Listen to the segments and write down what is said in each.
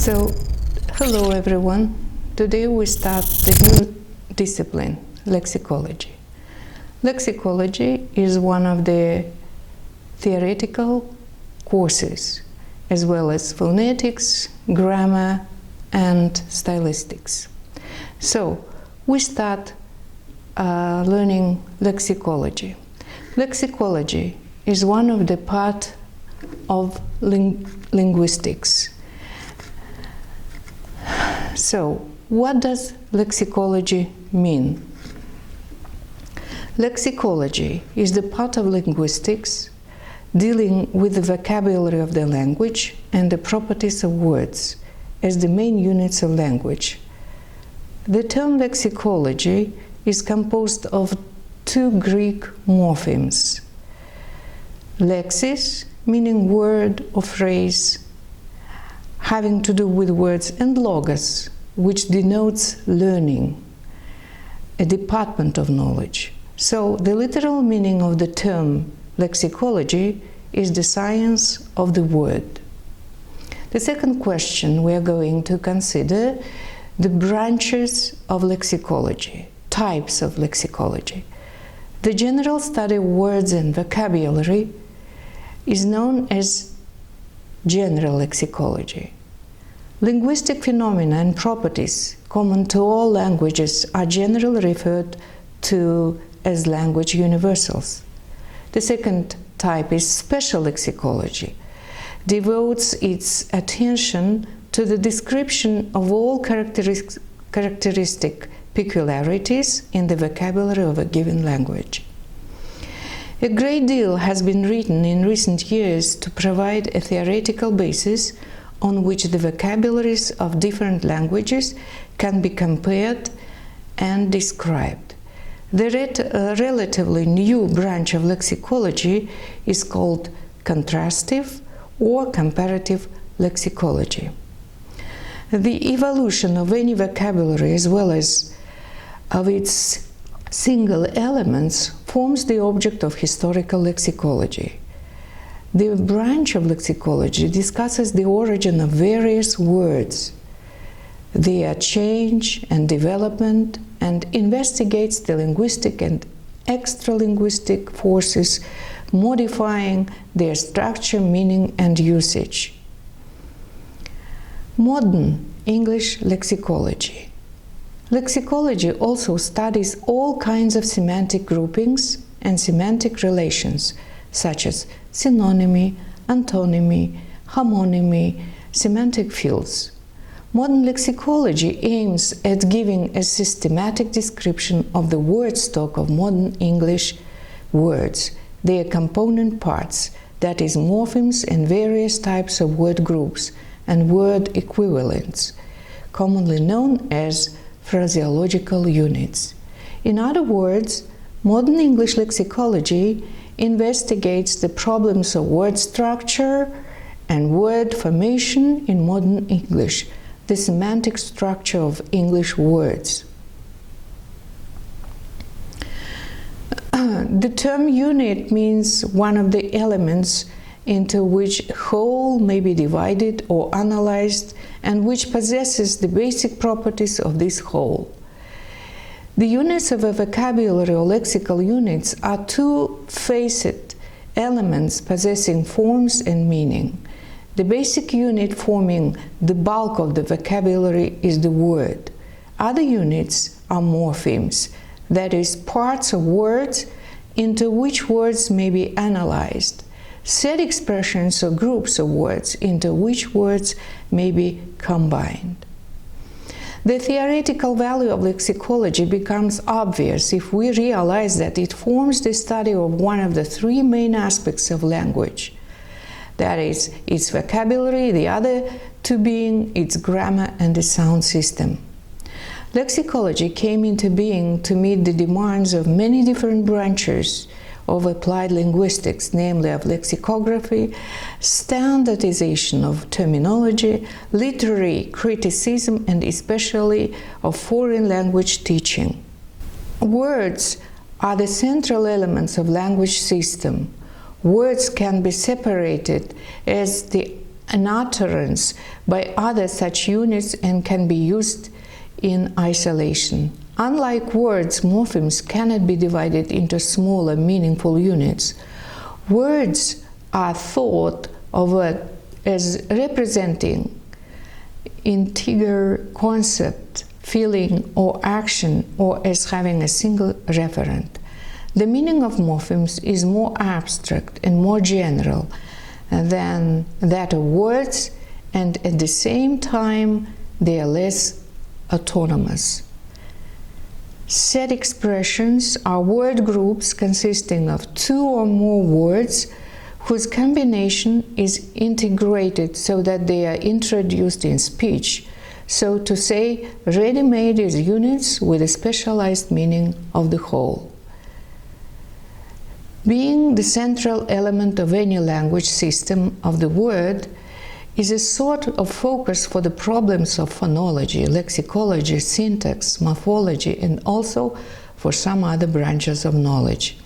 So, hello everyone. Today we start the new discipline, Lexicology. Lexicology is one of the theoretical courses, as well as phonetics, grammar, and stylistics. So, we start learning lexicology. Lexicology is one of the part of linguistics. So, what does lexicology mean? Lexicology is the part of linguistics dealing with the vocabulary of the language and the properties of words as the main units of language. The term lexicology is composed of two Greek morphemes. Lexis, meaning word or phrase, having to do with words, and logos, which denotes learning, a department of knowledge. So the literal meaning of the term lexicology is the science of the word. The second question we are going to consider the branches of lexicology, types of lexicology. The general study of words and vocabulary is known as general lexicology. Linguistic phenomena and properties common to all languages are generally referred to as language universals. The second type is special lexicology, devotes its attention to the description of all characteristic peculiarities in the vocabulary of a given language. A great deal has been written in recent years to provide a theoretical basis on which the vocabularies of different languages can be compared and described. The relatively new branch of lexicology is called contrastive or comparative lexicology. The evolution of any vocabulary as well as of its single elements forms the object of historical lexicology. The branch of lexicology discusses the origin of various words, their change and development, and investigates the linguistic and extra-linguistic forces modifying their structure, meaning, and usage. Modern English lexicology. Lexicology also studies all kinds of semantic groupings and semantic relations, such as synonymy, antonymy, homonymy, semantic fields. Modern lexicology aims at giving a systematic description of the word stock of modern English words, their component parts, that is, morphemes and various types of word groups and word equivalents, commonly known as phraseological units. In other words, modern English lexicology investigates the problems of word structure and word formation in modern English, the semantic structure of English words. The term unit means one of the elements into which whole may be divided or analyzed and which possesses the basic properties of this whole. The units of a vocabulary or lexical units are two-faced elements possessing forms and meaning. The basic unit forming the bulk of the vocabulary is the word. Other units are morphemes, that is, parts of words into which words may be analyzed, set expressions or groups of words into which words may be combined. The theoretical value of lexicology becomes obvious if we realize that it forms the study of one of the three main aspects of language. That is, its vocabulary, the other two being its grammar and the sound system. Lexicology came into being to meet the demands of many different branches of applied linguistics, namely of lexicography, standardization of terminology, literary criticism, and especially of foreign language teaching. Words are the central elements of language system. Words can be separated as the an utterance by other such units and can be used in isolation. Unlike words, morphemes cannot be divided into smaller, meaningful units. Words are thought of as representing integer concept, feeling, or action, or as having a single referent. The meaning of morphemes is more abstract and more general than that of words, and at the same time they are less autonomous. Set expressions are word groups consisting of two or more words whose combination is integrated so that they are introduced in speech. So to say, ready-made is units with a specialized meaning of the whole. Being the central element of any language system of the word is a sort of focus for the problems of phonology, lexicology, syntax, morphology, and also for some other branches of knowledge.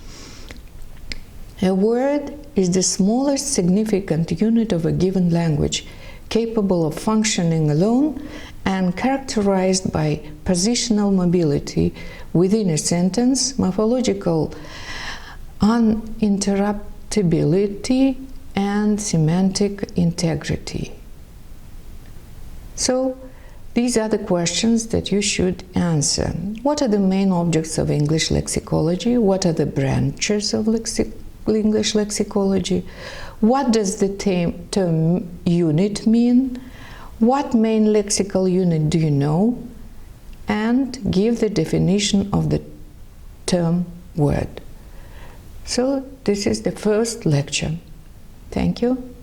A word is the smallest significant unit of a given language, capable of functioning alone and characterized by positional mobility within a sentence, morphological uninterruptibility, and semantic integrity. So, these are the questions that you should answer. What are the main objects of English lexicology? What are the branches of English lexicology? What does the term unit mean? What main lexical unit do you know? And give the definition of the term word. So this is the first lecture. Thank you.